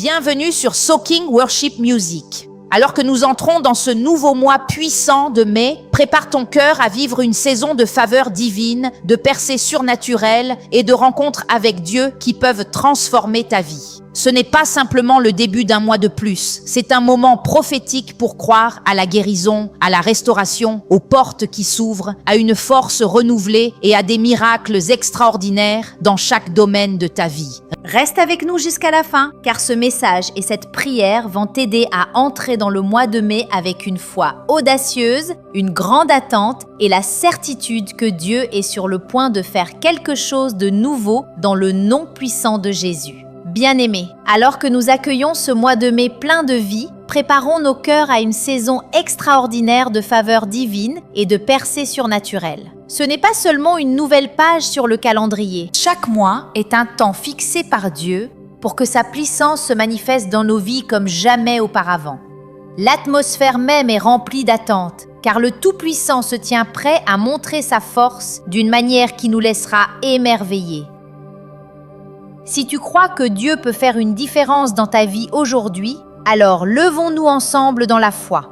Bienvenue sur Soaking Worship Music. Alors que nous entrons dans ce nouveau mois puissant de mai, prépare ton cœur à vivre une saison de faveur divine, de percées surnaturelles et de rencontres avec Dieu qui peuvent transformer ta vie. Ce n'est pas simplement le début d'un mois de plus, c'est un moment prophétique pour croire à la guérison, à la restauration, aux portes qui s'ouvrent, à une force renouvelée et à des miracles extraordinaires dans chaque domaine de ta vie. Reste avec nous jusqu'à la fin, car ce message et cette prière vont t'aider à entrer dans le mois de mai avec une foi audacieuse, une grande attente et la certitude que Dieu est sur le point de faire quelque chose de nouveau dans le nom puissant de Jésus. Bien-aimés, alors que nous accueillons ce mois de mai plein de vie, préparons nos cœurs à une saison extraordinaire de faveur divine et de percées surnaturelles. Ce n'est pas seulement une nouvelle page sur le calendrier. Chaque mois est un temps fixé par Dieu pour que sa puissance se manifeste dans nos vies comme jamais auparavant. L'atmosphère même est remplie d'attente, car le Tout-Puissant se tient prêt à montrer sa force d'une manière qui nous laissera émerveillés. Si tu crois que Dieu peut faire une différence dans ta vie aujourd'hui, alors levons-nous ensemble dans la foi.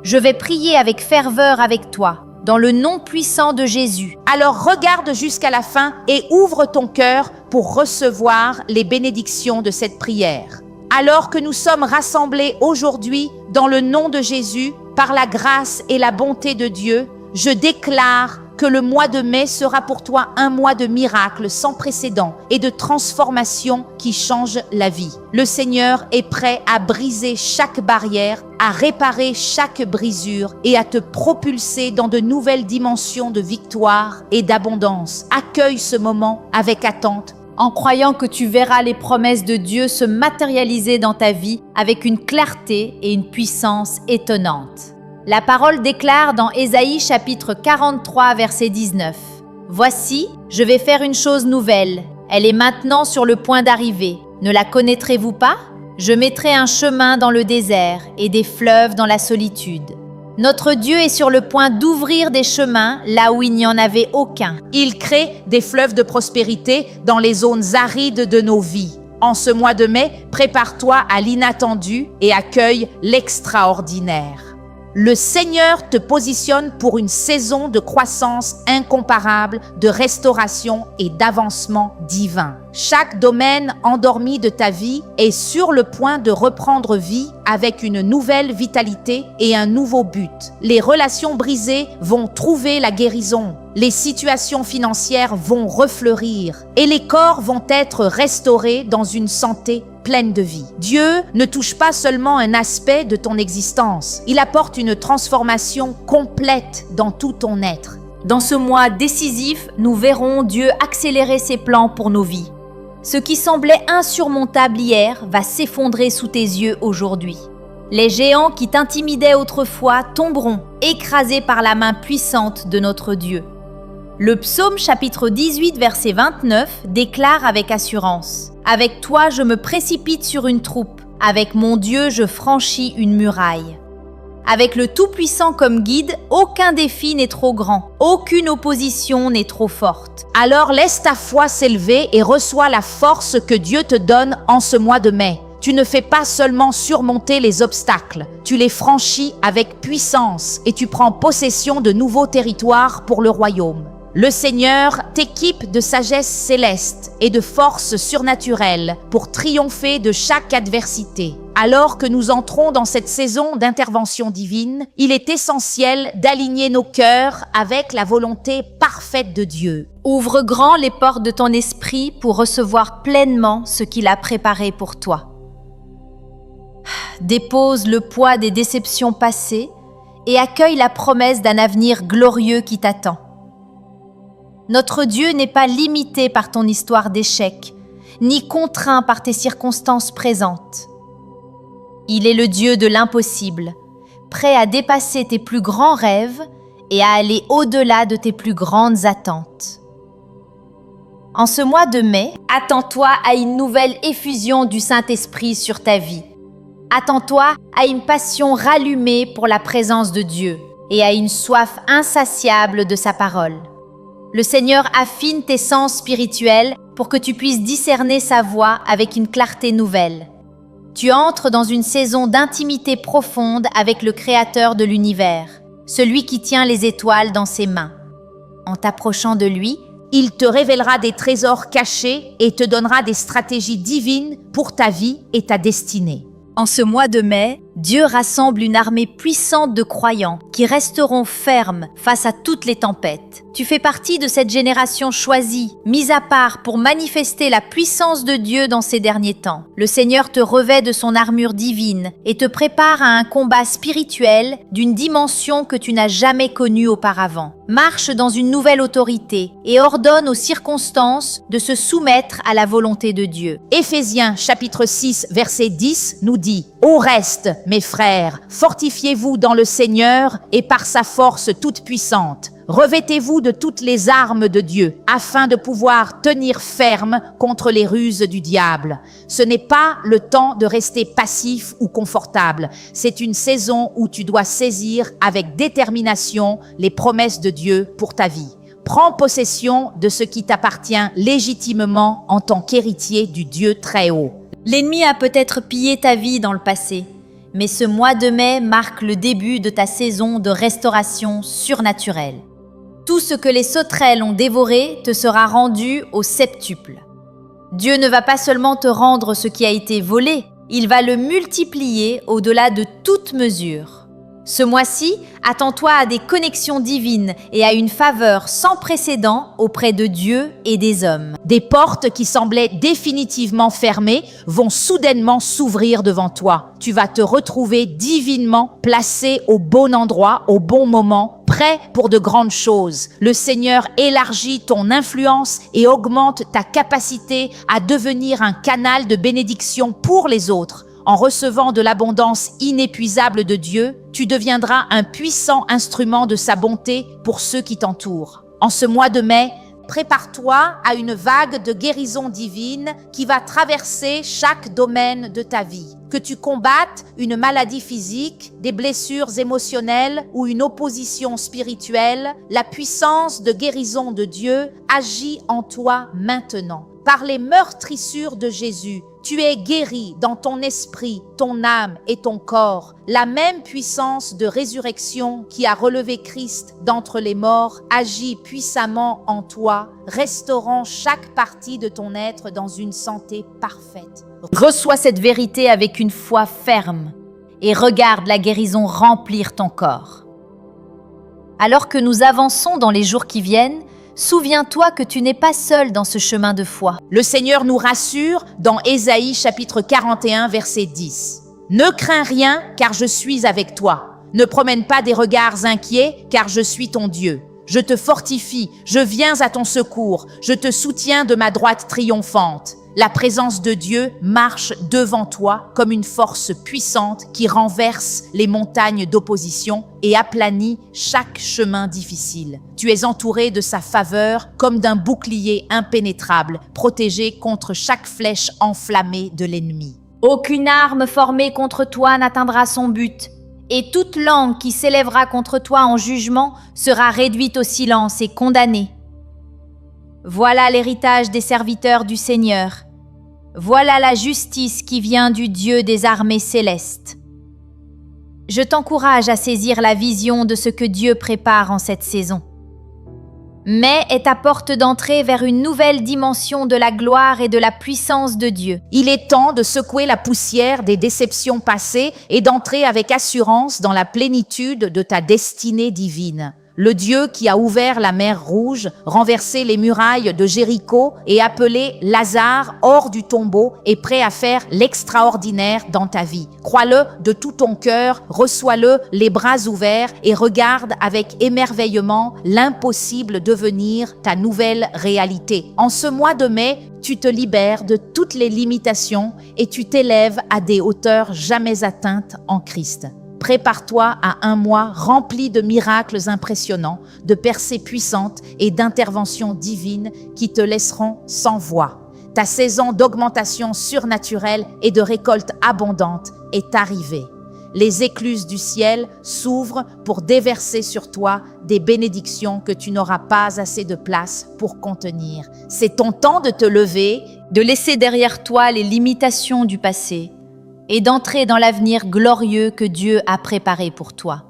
Je vais prier avec ferveur avec toi, dans le nom puissant de Jésus. Alors regarde jusqu'à la fin et ouvre ton cœur pour recevoir les bénédictions de cette prière. Alors que nous sommes rassemblés aujourd'hui dans le nom de Jésus, par la grâce et la bonté de Dieu, je déclare que le mois de mai sera pour toi un mois de miracles sans précédent et de transformation qui change la vie. Le Seigneur est prêt à briser chaque barrière, à réparer chaque brisure et à te propulser dans de nouvelles dimensions de victoire et d'abondance. Accueille ce moment avec attente, en croyant que tu verras les promesses de Dieu se matérialiser dans ta vie avec une clarté et une puissance étonnantes. La parole déclare dans Ésaïe chapitre 43, verset 19. « Voici, je vais faire une chose nouvelle. Elle est maintenant sur le point d'arriver. Ne la connaîtrez-vous pas? Je mettrai un chemin dans le désert et des fleuves dans la solitude. » Notre Dieu est sur le point d'ouvrir des chemins là où il n'y en avait aucun. Il crée des fleuves de prospérité dans les zones arides de nos vies. En ce mois de mai, prépare-toi à l'inattendu et accueille l'extraordinaire. Le Seigneur te positionne pour une saison de croissance incomparable, de restauration et d'avancement divin. Chaque domaine endormi de ta vie est sur le point de reprendre vie avec une nouvelle vitalité et un nouveau but. Les relations brisées vont trouver la guérison. Les situations financières vont refleurir et les corps vont être restaurés dans une santé pleine de vie. Dieu ne touche pas seulement un aspect de ton existence, il apporte une transformation complète dans tout ton être. Dans ce mois décisif, nous verrons Dieu accélérer ses plans pour nos vies. Ce qui semblait insurmontable hier va s'effondrer sous tes yeux aujourd'hui. Les géants qui t'intimidaient autrefois tomberont, écrasés par la main puissante de notre Dieu. Le psaume chapitre 18 verset 29 déclare avec assurance « Avec toi je me précipite sur une troupe, avec mon Dieu je franchis une muraille. » Avec le Tout-Puissant comme guide, aucun défi n'est trop grand, aucune opposition n'est trop forte. Alors laisse ta foi s'élever et reçois la force que Dieu te donne en ce mois de mai. Tu ne fais pas seulement surmonter les obstacles, tu les franchis avec puissance et tu prends possession de nouveaux territoires pour le royaume. Le Seigneur t'équipe de sagesse céleste et de force surnaturelle pour triompher de chaque adversité. Alors que nous entrons dans cette saison d'intervention divine, il est essentiel d'aligner nos cœurs avec la volonté parfaite de Dieu. Ouvre grand les portes de ton esprit pour recevoir pleinement ce qu'il a préparé pour toi. Dépose le poids des déceptions passées et accueille la promesse d'un avenir glorieux qui t'attend. Notre Dieu n'est pas limité par ton histoire d'échec, ni contraint par tes circonstances présentes. Il est le Dieu de l'impossible, prêt à dépasser tes plus grands rêves et à aller au-delà de tes plus grandes attentes. En ce mois de mai, attends-toi à une nouvelle effusion du Saint-Esprit sur ta vie. Attends-toi à une passion rallumée pour la présence de Dieu et à une soif insatiable de sa parole. Le Seigneur affine tes sens spirituels pour que tu puisses discerner sa voix avec une clarté nouvelle. Tu entres dans une saison d'intimité profonde avec le Créateur de l'univers, celui qui tient les étoiles dans ses mains. En t'approchant de lui, il te révélera des trésors cachés et te donnera des stratégies divines pour ta vie et ta destinée. en ce mois de mai, Dieu rassemble une armée puissante de croyants qui resteront fermes face à toutes les tempêtes. Tu fais partie de cette génération choisie, mise à part pour manifester la puissance de Dieu dans ces derniers temps. Le Seigneur te revêt de son armure divine et te prépare à un combat spirituel d'une dimension que tu n'as jamais connue auparavant. Marche dans une nouvelle autorité et ordonne aux circonstances de se soumettre à la volonté de Dieu. Éphésiens chapitre 6 verset 10 nous dit « Au reste, mes frères, fortifiez-vous dans le Seigneur et par sa force toute puissante. Revêtez-vous de toutes les armes de Dieu, afin de pouvoir tenir ferme contre les ruses du diable. Ce n'est pas le temps de rester passif ou confortable. C'est une saison où tu dois saisir avec détermination les promesses de Dieu pour ta vie. Prends possession de ce qui t'appartient légitimement en tant qu'héritier du Dieu très haut. » L'ennemi a peut-être pillé ta vie dans le passé, mais ce mois de mai marque le début de ta saison de restauration surnaturelle. Tout ce que les sauterelles ont dévoré te sera rendu au septuple. Dieu ne va pas seulement te rendre ce qui a été volé, il va le multiplier au-delà de toute mesure. Ce mois-ci, attends-toi à des connexions divines et à une faveur sans précédent auprès de Dieu et des hommes. Des portes qui semblaient définitivement fermées vont soudainement s'ouvrir devant toi. Tu vas te retrouver divinement placé au bon endroit, au bon moment, prêt pour de grandes choses. Le Seigneur élargit ton influence et augmente ta capacité à devenir un canal de bénédiction pour les autres. En recevant de l'abondance inépuisable de Dieu, tu deviendras un puissant instrument de sa bonté pour ceux qui t'entourent. En ce mois de mai, prépare-toi à une vague de guérison divine qui va traverser chaque domaine de ta vie. Que tu combattes une maladie physique, des blessures émotionnelles ou une opposition spirituelle, la puissance de guérison de Dieu agit en toi maintenant. Par les meurtrissures de Jésus, tu es guéri dans ton esprit, ton âme et ton corps. La même puissance de résurrection qui a relevé Christ d'entre les morts agit puissamment en toi, restaurant chaque partie de ton être dans une santé parfaite. Reçois cette vérité avec une foi ferme et regarde la guérison remplir ton corps. Alors que nous avançons dans les jours qui viennent, souviens-toi que tu n'es pas seul dans ce chemin de foi. Le Seigneur nous rassure dans Ésaïe chapitre 41 verset 10. « Ne crains rien car je suis avec toi. Ne promène pas des regards inquiets car je suis ton Dieu. Je te fortifie, je viens à ton secours, je te soutiens de ma droite triomphante. » La présence de Dieu marche devant toi comme une force puissante qui renverse les montagnes d'opposition et aplanit chaque chemin difficile. Tu es entouré de sa faveur comme d'un bouclier impénétrable, protégé contre chaque flèche enflammée de l'ennemi. Aucune arme formée contre toi n'atteindra son but, et toute langue qui s'élèvera contre toi en jugement sera réduite au silence et condamnée. Voilà l'héritage des serviteurs du Seigneur. Voilà la justice qui vient du Dieu des armées célestes. Je t'encourage à saisir la vision de ce que Dieu prépare en cette saison. Mai est ta porte d'entrée vers une nouvelle dimension de la gloire et de la puissance de Dieu. Il est temps de secouer la poussière des déceptions passées et d'entrer avec assurance dans la plénitude de ta destinée divine. Le Dieu qui a ouvert la mer Rouge, renversé les murailles de Jéricho et appelé Lazare hors du tombeau est prêt à faire l'extraordinaire dans ta vie. Crois-le de tout ton cœur, reçois-le les bras ouverts et regarde avec émerveillement l'impossible devenir ta nouvelle réalité. En ce mois de mai, tu te libères de toutes les limitations et tu t'élèves à des hauteurs jamais atteintes en Christ. Prépare-toi à un mois rempli de miracles impressionnants, de percées puissantes et d'interventions divines qui te laisseront sans voix. Ta saison d'augmentation surnaturelle et de récolte abondante est arrivée. Les écluses du ciel s'ouvrent pour déverser sur toi des bénédictions que tu n'auras pas assez de place pour contenir. C'est ton temps de te lever, de laisser derrière toi les limitations du passé et d'entrer dans l'avenir glorieux que Dieu a préparé pour toi.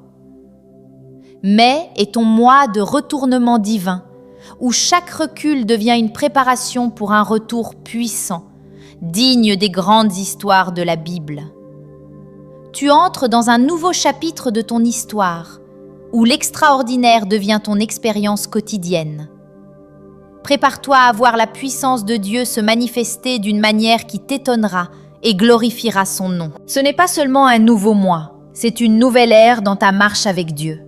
Mai est ton mois de retournement divin, où chaque recul devient une préparation pour un retour puissant, digne des grandes histoires de la Bible. Tu entres dans un nouveau chapitre de ton histoire, où l'extraordinaire devient ton expérience quotidienne. Prépare-toi à voir la puissance de Dieu se manifester d'une manière qui t'étonnera et glorifiera son nom. Ce n'est pas seulement un nouveau mois, c'est une nouvelle ère dans ta marche avec Dieu.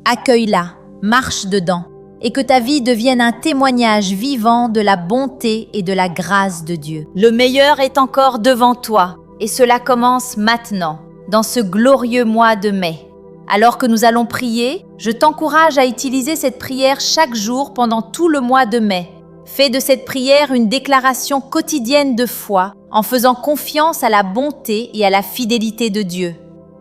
Accueille-la, marche dedans, et que ta vie devienne un témoignage vivant de la bonté et de la grâce de Dieu. Le meilleur est encore devant toi, et cela commence maintenant, dans ce glorieux mois de mai. Alors que nous allons prier, je t'encourage à utiliser cette prière chaque jour pendant tout le mois de mai. Fais de cette prière une déclaration quotidienne de foi en faisant confiance à la bonté et à la fidélité de Dieu.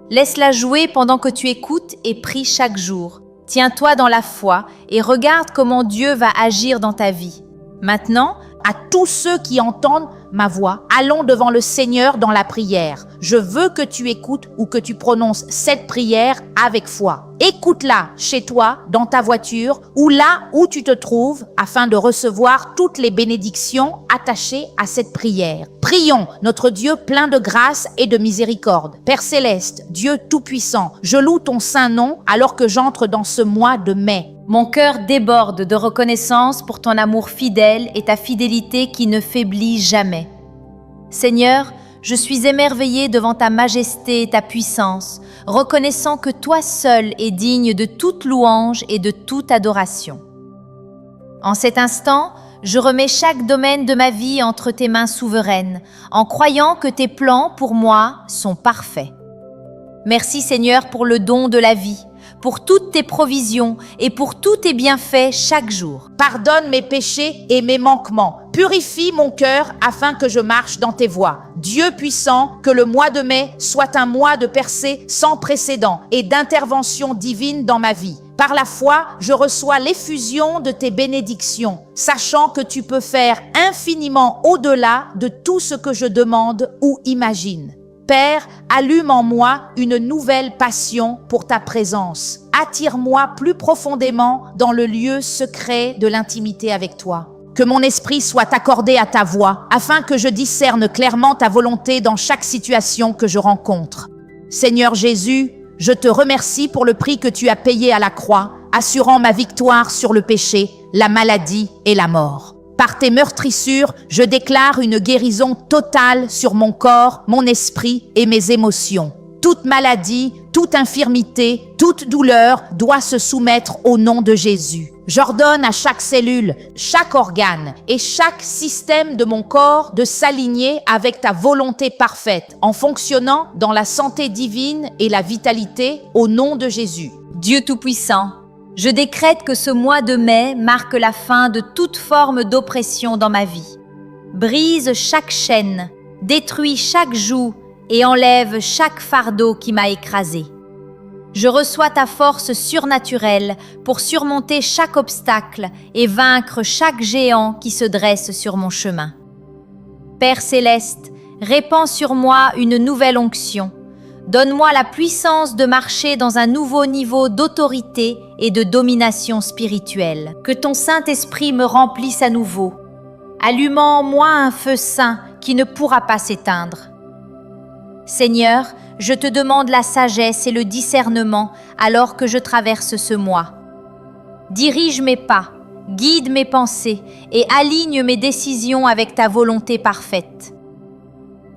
Laisse-la jouer pendant que tu écoutes et pries chaque jour. Tiens-toi dans la foi et regarde comment Dieu va agir dans ta vie. Maintenant, À tous ceux qui entendent ma voix, allons devant le Seigneur dans la prière. Je veux que tu écoutes ou que tu prononces cette prière avec foi. Écoute-la chez toi, dans ta voiture ou là où tu te trouves afin de recevoir toutes les bénédictions attachées à cette prière. Prions notre Dieu plein de grâce et de miséricorde. Père céleste, Dieu tout-puissant, je loue ton saint nom alors que j'entre dans ce mois de mai. mon cœur déborde de reconnaissance pour ton amour fidèle et ta fidélité qui ne faiblit jamais. Seigneur, je suis émerveillée devant ta majesté et ta puissance, reconnaissant que toi seul es digne de toute louange et de toute adoration. En cet instant, je remets chaque domaine de ma vie entre tes mains souveraines, en croyant que tes plans pour moi sont parfaits. Merci Seigneur pour le don de la vie, pour toutes tes provisions et pour tous tes bienfaits chaque jour. Pardonne mes péchés et mes manquements. Purifie mon cœur afin que je marche dans tes voies. Dieu puissant, que le mois de mai soit un mois de percée sans précédent et d'intervention divine dans ma vie. Par la foi, je reçois l'effusion de tes bénédictions, sachant que tu peux faire infiniment au-delà de tout ce que je demande ou imagine. Père, allume en moi une nouvelle passion pour ta présence. Attire-moi plus profondément dans le lieu secret de l'intimité avec toi. Que mon esprit soit accordé à ta voix, afin que je discerne clairement ta volonté dans chaque situation que je rencontre. Seigneur Jésus, je te remercie pour le prix que tu as payé à la croix, assurant ma victoire sur le péché, la maladie et la mort. Par tes meurtrissures, je déclare une guérison totale sur mon corps, mon esprit et mes émotions. Toute maladie, toute infirmité, toute douleur doit se soumettre au nom de Jésus. J'ordonne à chaque cellule, chaque organe et chaque système de mon corps de s'aligner avec ta volonté parfaite, en fonctionnant dans la santé divine et la vitalité au nom de Jésus. Dieu Tout-Puissant, je décrète que ce mois de mai marque la fin de toute forme d'oppression dans ma vie. Brise chaque chaîne, détruis chaque joug et enlève chaque fardeau qui m'a écrasé. Je reçois ta force surnaturelle pour surmonter chaque obstacle et vaincre chaque géant qui se dresse sur mon chemin. Père céleste, répands sur moi une nouvelle onction. Donne-moi la puissance de marcher dans un nouveau niveau d'autorité et de domination spirituelle. Que ton Saint-Esprit me remplisse à nouveau, allumant en moi un feu saint qui ne pourra pas s'éteindre. Seigneur, je te demande la sagesse et le discernement alors que je traverse ce mois. Dirige mes pas, guide mes pensées et aligne mes décisions avec ta volonté parfaite.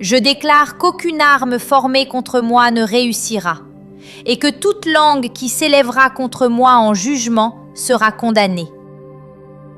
Je déclare qu'aucune arme formée contre moi ne réussira et que toute langue qui s'élèvera contre moi en jugement sera condamnée.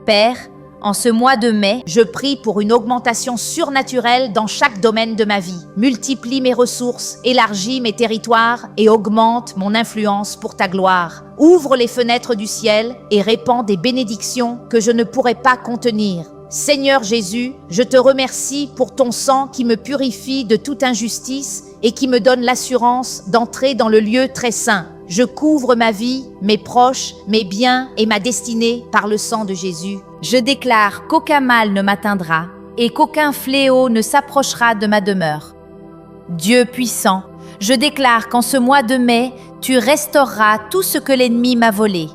Père, en ce mois de mai, je prie pour une augmentation surnaturelle dans chaque domaine de ma vie. Multiplie mes ressources, élargis mes territoires et augmente mon influence pour ta gloire. Ouvre les fenêtres du ciel et répands des bénédictions que je ne pourrai pas contenir. Seigneur Jésus, je te remercie pour ton sang qui me purifie de toute injustice et qui me donne l'assurance d'entrer dans le lieu très saint. Je couvre ma vie, mes proches, mes biens et ma destinée par le sang de Jésus. je déclare qu'aucun mal ne m'atteindra et qu'aucun fléau ne s'approchera de ma demeure. Dieu puissant, je déclare qu'en ce mois de mai, tu restaureras tout ce que l'ennemi m'a volé.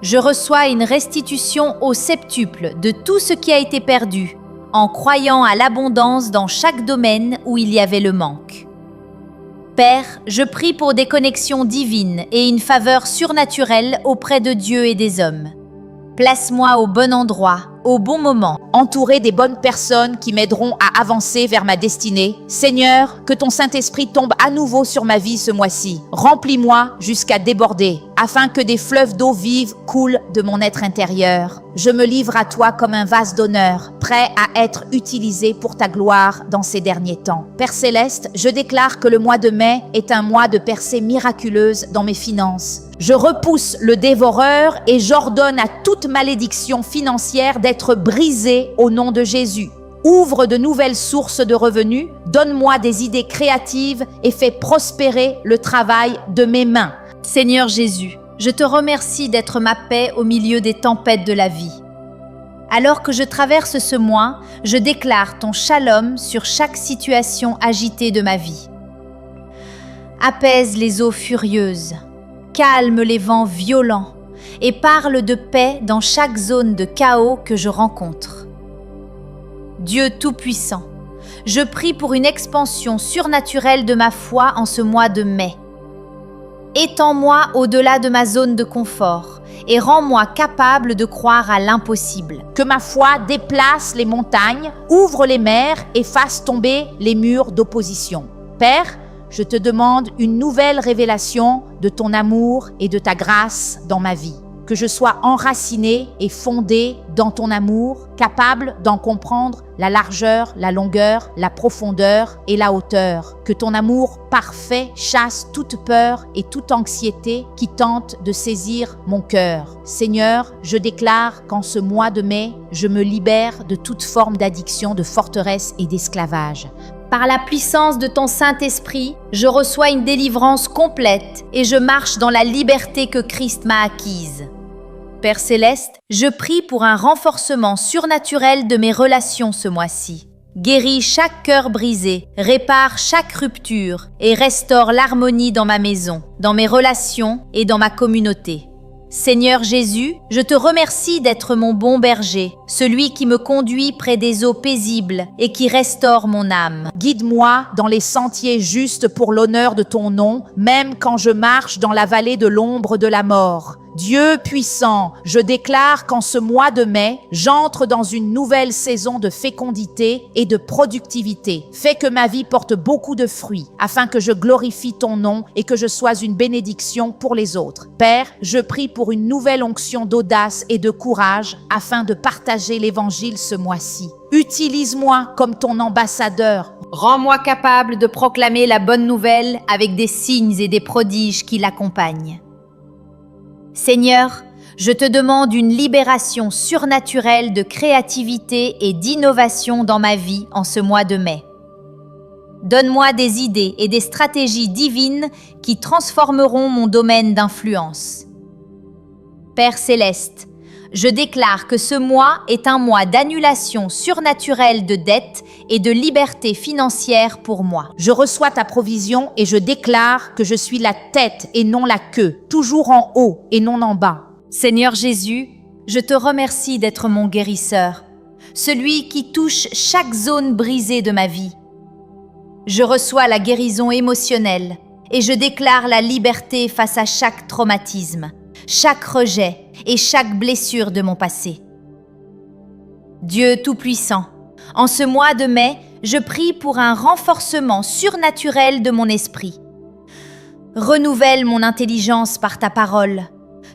Je reçois une restitution au septuple de tout ce qui a été perdu, en croyant à l'abondance dans chaque domaine où il y avait le manque. Père, je prie pour des connexions divines et une faveur surnaturelle auprès de Dieu et des hommes. Place-moi au bon endroit, au bon moment. Entouré des bonnes personnes qui m'aideront à avancer vers ma destinée. Seigneur, que ton Saint-Esprit tombe à nouveau sur ma vie ce mois-ci. Remplis-moi jusqu'à déborder, afin que des fleuves d'eau vive coulent de mon être intérieur. Je me livre à toi comme un vase d'honneur, prêt à être utilisé pour ta gloire dans ces derniers temps. Père Céleste, je déclare que le mois de mai est un mois de percées miraculeuses dans mes finances. Je repousse le dévoreur et j'ordonne à toute malédiction financière d'être brisée au nom de Jésus. Ouvre de nouvelles sources de revenus, donne-moi des idées créatives et fais prospérer le travail de mes mains. Seigneur Jésus, je te remercie d'être ma paix au milieu des tempêtes de la vie. Alors que je traverse ce mois, je déclare ton shalom sur chaque situation agitée de ma vie. Apaise les eaux furieuses, calme les vents violents et parle de paix dans chaque zone de chaos que je rencontre. Dieu Tout-Puissant, je prie pour une expansion surnaturelle de ma foi en ce mois de mai. Étends-moi au-delà de ma zone de confort et rends-moi capable de croire à l'impossible. Que ma foi déplace les montagnes, ouvre les mers et fasse tomber les murs d'opposition. Père, je te demande une nouvelle révélation de ton amour et de ta grâce dans ma vie. Que je sois enraciné et fondé dans ton amour, capable d'en comprendre la largeur, la longueur, la profondeur et la hauteur. Que ton amour parfait chasse toute peur et toute anxiété qui tente de saisir mon cœur. Seigneur, je déclare qu'en ce mois de mai, je me libère de toute forme d'addiction, de forteresse et d'esclavage. Par la puissance de ton Saint-Esprit, je reçois une délivrance complète et je marche dans la liberté que Christ m'a acquise. Père Céleste, je prie pour un renforcement surnaturel de mes relations ce mois-ci. Guéris chaque cœur brisé, répare chaque rupture et restaure l'harmonie dans ma maison, dans mes relations et dans ma communauté. Seigneur Jésus, je te remercie d'être mon bon berger, celui qui me conduit près des eaux paisibles et qui restaure mon âme. Guide-moi dans les sentiers justes pour l'honneur de ton nom, même quand je marche dans la vallée de l'ombre de la mort. Dieu puissant, je déclare qu'en ce mois de mai, j'entre dans une nouvelle saison de fécondité et de productivité. Fais que ma vie porte beaucoup de fruits, afin que je glorifie ton nom et que je sois une bénédiction pour les autres. Père, je prie pour une nouvelle onction d'audace et de courage, afin de partager l'Évangile ce mois-ci. Utilise-moi comme ton ambassadeur. Rends-moi capable de proclamer la bonne nouvelle avec des signes et des prodiges qui l'accompagnent. Seigneur, je te demande une libération surnaturelle de créativité et d'innovation dans ma vie en ce mois de mai. Donne-moi des idées et des stratégies divines qui transformeront mon domaine d'influence. Père Céleste, je déclare que ce mois est un mois d'annulation surnaturelle de dettes et de liberté financière pour moi. Je reçois ta provision et je déclare que je suis la tête et non la queue, toujours en haut et non en bas. Seigneur Jésus, je te remercie d'être mon guérisseur, celui qui touche chaque zone brisée de ma vie. Je reçois la guérison émotionnelle et je déclare la liberté face à chaque traumatisme, chaque rejet et chaque blessure de mon passé. Dieu Tout-Puissant, en ce mois de mai, je prie pour un renforcement surnaturel de mon esprit. Renouvelle mon intelligence par ta parole.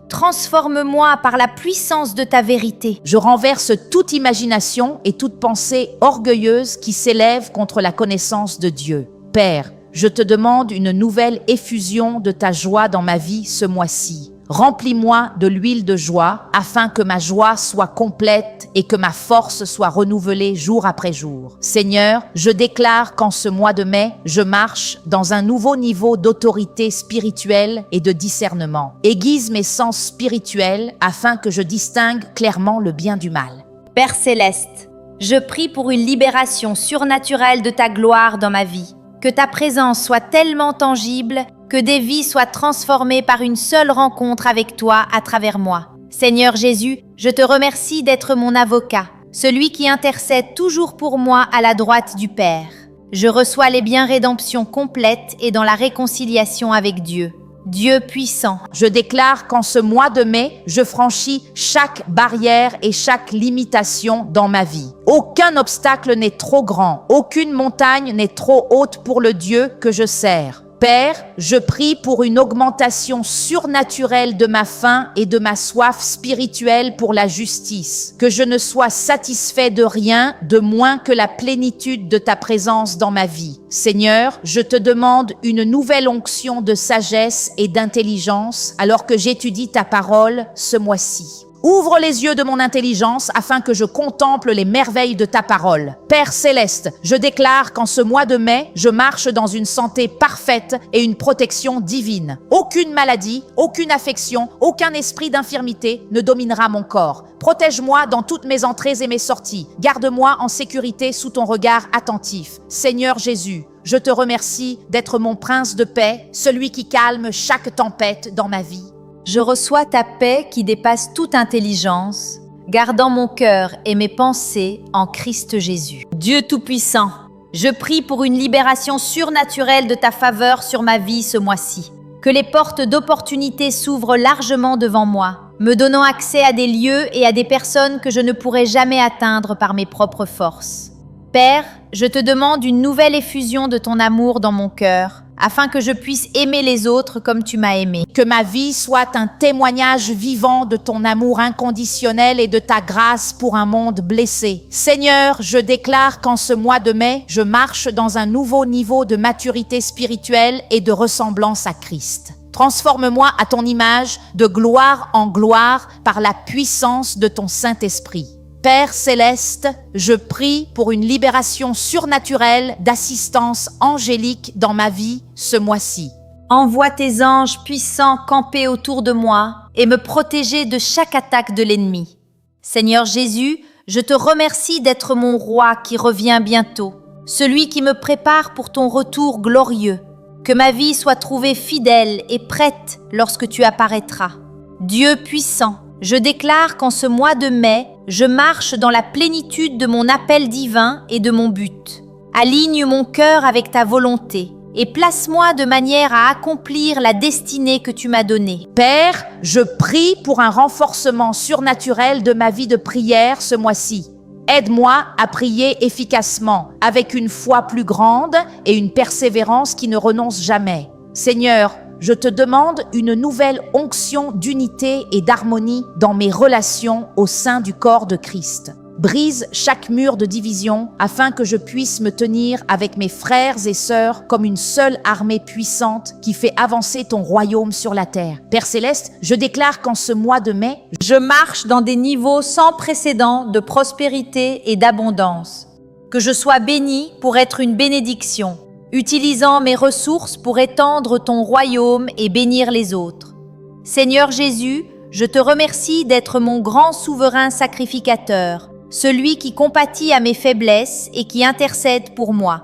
Transforme-moi par la puissance de ta vérité. Je renverse toute imagination et toute pensée orgueilleuse qui s'élève contre la connaissance de Dieu. Père, je te demande une nouvelle effusion de ta joie dans ma vie ce mois-ci. Remplis-moi de l'huile de joie, afin que ma joie soit complète et que ma force soit renouvelée jour après jour. Seigneur, je déclare qu'en ce mois de mai, je marche dans un nouveau niveau d'autorité spirituelle et de discernement. Aiguise mes sens spirituels afin que je distingue clairement le bien du mal. Père Céleste, Je prie pour une libération surnaturelle de ta gloire dans ma vie. Que ta présence soit tellement tangible que des vies soient transformées par une seule rencontre avec toi à travers moi. Seigneur Jésus, je te remercie d'être mon avocat, celui qui intercède toujours pour moi à la droite du Père. Je reçois les biens rédemption complète et dans la réconciliation avec Dieu. Dieu puissant. Je déclare qu'en ce mois de mai, je franchis chaque barrière et chaque limitation dans ma vie. Aucun obstacle n'est trop grand, aucune montagne n'est trop haute pour le Dieu que je sers. Père, je prie pour une augmentation surnaturelle de ma faim et de ma soif spirituelle pour la justice. Que je ne sois satisfait de rien de moins que la plénitude de ta présence dans ma vie. Seigneur, je te demande une nouvelle onction de sagesse et d'intelligence alors que j'étudie ta parole ce mois-ci. Ouvre les yeux de mon intelligence afin que je contemple les merveilles de ta parole. Père céleste, je déclare qu'en ce mois de mai, je marche dans une santé parfaite et une protection divine. Aucune maladie, aucune affection, aucun esprit d'infirmité ne dominera mon corps. Protège-moi dans toutes mes entrées et mes sorties. Garde-moi en sécurité sous ton regard attentif. Seigneur Jésus, je te remercie d'être mon prince de paix, celui qui calme chaque tempête dans ma vie. Je reçois ta paix qui dépasse toute intelligence, gardant mon cœur et mes pensées en Christ Jésus. Dieu Tout-Puissant, je prie pour une libération surnaturelle de ta faveur sur ma vie ce mois-ci. Que les portes d'opportunité s'ouvrent largement devant moi, me donnant accès à des lieux et à des personnes que je ne pourrai jamais atteindre par mes propres forces. Père, je te demande une nouvelle effusion de ton amour dans mon cœur, afin que je puisse aimer les autres comme tu m'as aimé. Que ma vie soit un témoignage vivant de ton amour inconditionnel et de ta grâce pour un monde blessé. Seigneur, je déclare qu'en ce mois de mai, je marche dans un nouveau niveau de maturité spirituelle et de ressemblance à Christ. Transforme-moi à ton image, de gloire en gloire, par la puissance de ton Saint-Esprit. Père céleste, je prie pour une libération surnaturelle d'assistance angélique dans ma vie ce mois-ci. Envoie tes anges puissants camper autour de moi et me protéger de chaque attaque de l'ennemi. Seigneur Jésus, je te remercie d'être mon roi qui revient bientôt, celui qui me prépare pour ton retour glorieux. Que ma vie soit trouvée fidèle et prête lorsque tu apparaîtras. Dieu puissant, je déclare qu'en ce mois de mai, je marche dans la plénitude de mon appel divin et de mon but. Aligne mon cœur avec ta volonté et place-moi de manière à accomplir la destinée que tu m'as donnée. Père, je prie pour un renforcement surnaturel de ma vie de prière ce mois-ci. Aide-moi à prier efficacement, avec une foi plus grande et une persévérance qui ne renonce jamais. Seigneur, je te demande une nouvelle onction d'unité et d'harmonie dans mes relations au sein du corps de Christ. Brise chaque mur de division afin que je puisse me tenir avec mes frères et sœurs comme une seule armée puissante qui fait avancer ton royaume sur la terre. Père céleste, je déclare qu'en ce mois de mai, je marche dans des niveaux sans précédent de prospérité et d'abondance. Que je sois béni pour être une bénédiction, utilisant mes ressources pour étendre ton royaume et bénir les autres. Seigneur Jésus, je te remercie d'être mon grand souverain sacrificateur, celui qui compatit à mes faiblesses et qui intercède pour moi.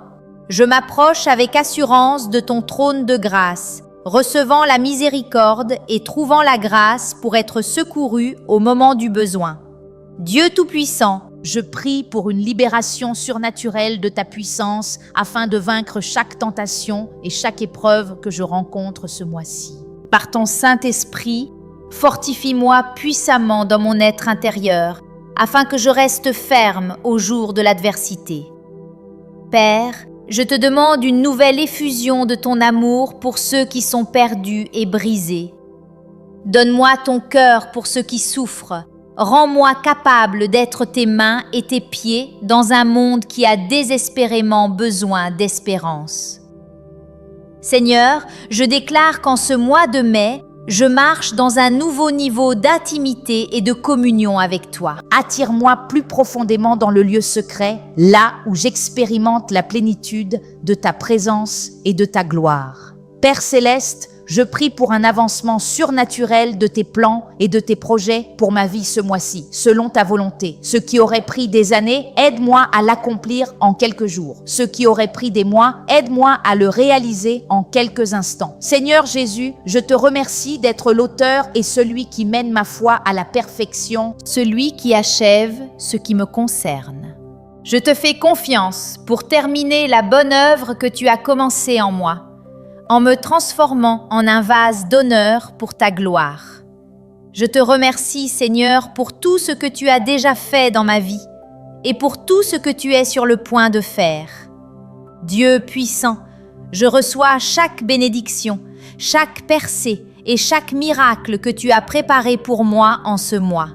Je m'approche avec assurance de ton trône de grâce, recevant la miséricorde et trouvant la grâce pour être secouru au moment du besoin. Dieu Tout-Puissant, je prie pour une libération surnaturelle de ta puissance afin de vaincre chaque tentation et chaque épreuve que je rencontre ce mois-ci. Par ton Saint-Esprit, fortifie-moi puissamment dans mon être intérieur, afin que je reste ferme au jour de l'adversité. Père, je te demande une nouvelle effusion de ton amour pour ceux qui sont perdus et brisés. Donne-moi ton cœur pour ceux qui souffrent. Rends-moi capable d'être tes mains et tes pieds dans un monde qui a désespérément besoin d'espérance. Seigneur, je déclare qu'en ce mois de mai, je marche dans un nouveau niveau d'intimité et de communion avec toi. Attire-moi plus profondément dans le lieu secret, là où j'expérimente la plénitude de ta présence et de ta gloire. Père céleste, je prie pour un avancement surnaturel de tes plans et de tes projets pour ma vie ce mois-ci, selon ta volonté. Ce qui aurait pris des années, aide-moi à l'accomplir en quelques jours. Ce qui aurait pris des mois, aide-moi à le réaliser en quelques instants. Seigneur Jésus, je te remercie d'être l'auteur et celui qui mène ma foi à la perfection, celui qui achève ce qui me concerne. Je te fais confiance pour terminer la bonne œuvre que tu as commencée en moi, en me transformant en un vase d'honneur pour ta gloire. Je te remercie, Seigneur, pour tout ce que tu as déjà fait dans ma vie et pour tout ce que tu es sur le point de faire. Dieu puissant, je reçois chaque bénédiction, chaque percée et chaque miracle que tu as préparé pour moi en ce mois.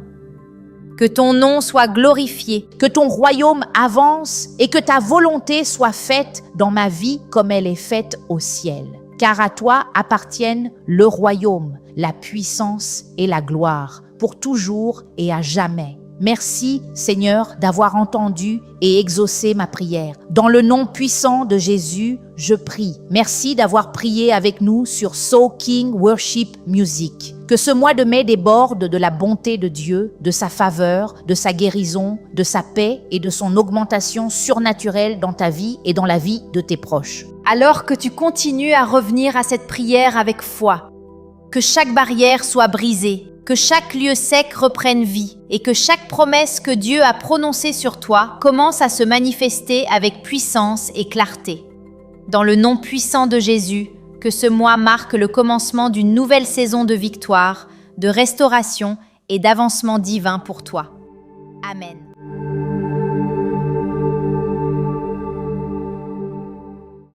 Que ton nom soit glorifié, que ton royaume avance et que ta volonté soit faite dans ma vie comme elle est faite au ciel. Car à toi appartiennent le royaume, la puissance et la gloire, pour toujours et à jamais. Merci, Seigneur, d'avoir entendu et exaucé ma prière. Dans le nom puissant de Jésus, je prie. Merci d'avoir prié avec nous sur Soul King Worship Music. Que ce mois de mai déborde de la bonté de Dieu, de sa faveur, de sa guérison, de sa paix et de son augmentation surnaturelle dans ta vie et dans la vie de tes proches. Alors que tu continues à revenir à cette prière avec foi, que chaque barrière soit brisée, que chaque lieu sec reprenne vie et que chaque promesse que Dieu a prononcée sur toi commence à se manifester avec puissance et clarté. Dans le nom puissant de Jésus, que ce mois marque le commencement d'une nouvelle saison de victoire, de restauration et d'avancement divin pour toi. Amen.